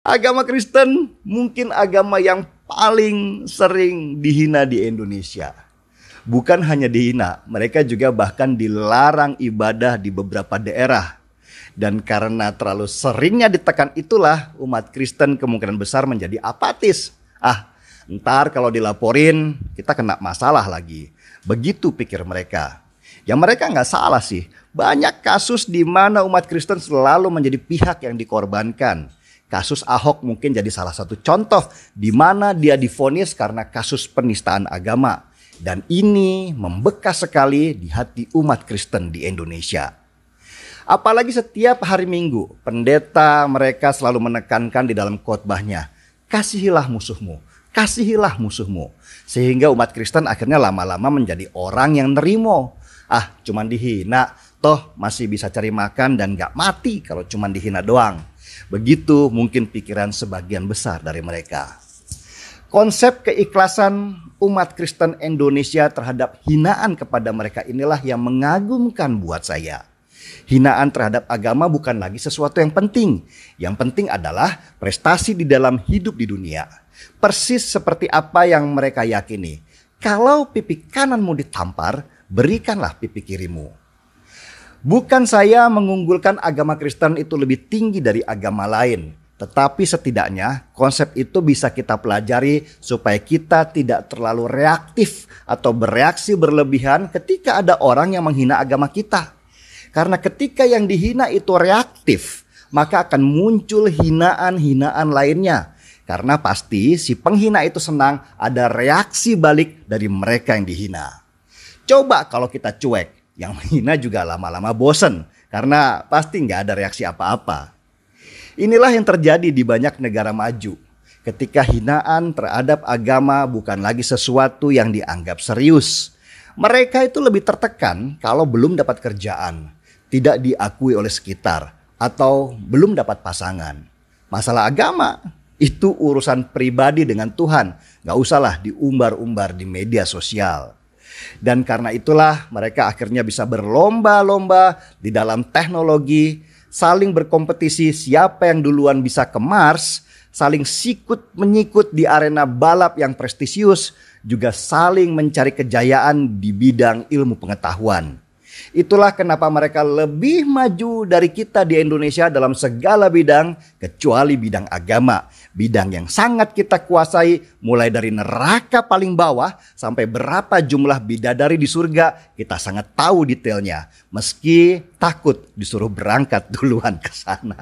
Agama Kristen mungkin agama yang paling sering dihina di Indonesia. Bukan hanya dihina, mereka juga bahkan dilarang ibadah di beberapa daerah. Dan karena terlalu seringnya ditekan itulah umat Kristen kemungkinan besar menjadi apatis. Ntar kalau dilaporin kita kena masalah lagi. Begitu pikir mereka. Ya mereka nggak salah sih. Banyak kasus di mana umat Kristen selalu menjadi pihak yang dikorbankan. Kasus Ahok mungkin jadi salah satu contoh di mana dia divonis karena kasus penistaan agama. Dan ini membekas sekali di hati umat Kristen di Indonesia. Apalagi setiap hari Minggu, pendeta mereka selalu menekankan di dalam khotbahnya, kasihilah musuhmu, kasihilah musuhmu. Sehingga umat Kristen akhirnya lama-lama menjadi orang yang nerimo. Cuman dihina, toh masih bisa cari makan dan gak mati kalau cuman dihina doang. Begitu mungkin pikiran sebagian besar dari mereka. Konsep keikhlasan umat Kristen Indonesia terhadap hinaan kepada mereka inilah yang mengagumkan buat saya. Hinaan terhadap agama bukan lagi sesuatu yang penting. Yang penting adalah prestasi di dalam hidup di dunia. Persis seperti apa yang mereka yakini. Kalau pipi kananmu ditampar, berikanlah pipi kirimu. Bukan saya mengunggulkan agama Kristen itu lebih tinggi dari agama lain. Tetapi setidaknya konsep itu bisa kita pelajari supaya kita tidak terlalu reaktif atau bereaksi berlebihan ketika ada orang yang menghina agama kita. Karena ketika yang dihina itu reaktif, maka akan muncul hinaan-hinaan lainnya. Karena pasti si penghina itu senang ada reaksi balik dari mereka yang dihina. Coba kalau kita cuek, yang menghina juga lama-lama bosen. Karena pasti nggak ada reaksi apa-apa. Inilah yang terjadi di banyak negara maju. Ketika hinaan terhadap agama bukan lagi sesuatu yang dianggap serius. Mereka itu lebih tertekan kalau belum dapat kerjaan, tidak diakui oleh sekitar, atau belum dapat pasangan. Masalah agama itu urusan pribadi dengan Tuhan. Gak usahlah diumbar-umbar di media sosial. Dan karena itulah mereka akhirnya bisa berlomba-lomba di dalam teknologi, saling berkompetisi siapa yang duluan bisa ke Mars, saling sikut menyikut di arena balap yang prestisius, juga saling mencari kejayaan di bidang ilmu pengetahuan. Itulah kenapa mereka lebih maju dari kita di Indonesia dalam segala bidang kecuali bidang agama. Bidang yang sangat kita kuasai mulai dari neraka paling bawah sampai berapa jumlah bidadari di surga kita sangat tahu detailnya. Meski takut disuruh berangkat duluan ke sana.